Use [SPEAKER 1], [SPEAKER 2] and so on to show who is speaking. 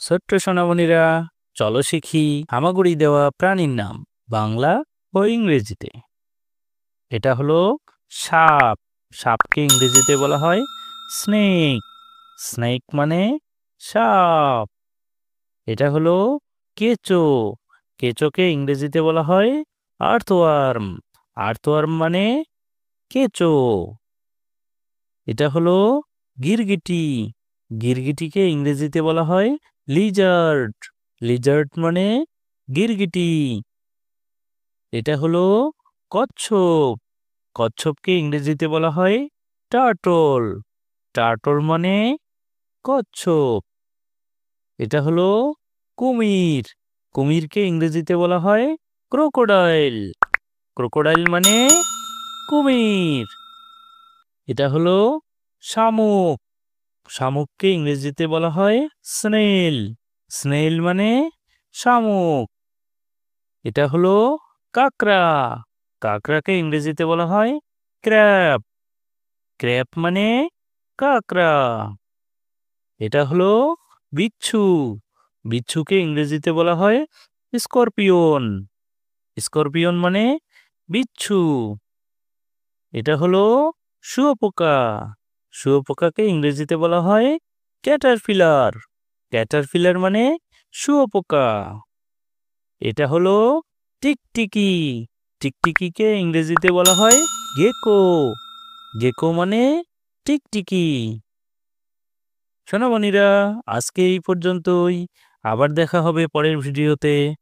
[SPEAKER 1] ছোট্ট সোনামণিরা, চলো শিখি হামাগুড়ি দেওয়া প্রাণীর নাম বাংলা ও ইংরেজিতে। এটা হলো সাপ। সাপকে ইংরেজিতে বলা হয় স্নেক। স্নেক মানে সাপ। এটা হলো কেঁচো। কেঁচোকে ইংরেজিতে বলা হয় আর্থওয়ার্ম। আর্থওয়ার্ম মানে কেঁচো। এটা হলো গিরগিটি। গিরগিটিকে ইংরেজিতে বলা হয় লিজার্ড। লিজার্ড মানে গিরগিটি। এটা হলো কচ্ছপ। কচ্ছপকে ইংরেজিতে বলা হয় টার্টল। টার্টল মানে কচ্ছপ। এটা হলো কুমির। কুমিরকে ইংরেজিতে বলা হয় ক্রোকোডাইল। ক্রোকোডাইল মানে কুমির। এটা হলো শামুক। শামুককে ইংরেজিতে বলা হয় স্নেল। স্নেল মানে শামুক। এটা হলো কাঁকড়া। কাঁকড়াকে ইংরেজিতে বলা হয় ক্র্যাব। ক্র্যাব মানে কাঁকড়া। এটা হলো বিচ্ছু। বিচ্ছুকে ইংরেজিতে বলা হয় স্করপিয়ন। স্করপিয়ন মানে বিচ্ছু। এটা হলো শুঁয়োপোকা। শুঁয়োপোকাকে ইংরেজিতে বলা হয় ক্যাটারপিলার। ক্যাটারপিলার মানে শুঁয়োপোকা। এটা হলো টিকটিকি। টিকটিকিকে ইংরেজিতে বলা হয় গেকো। গেকো মানে টিকটিকি। সোনামণিরা, আজকে এই পর্যন্তই। আবার দেখা হবে পরের ভিডিওতে।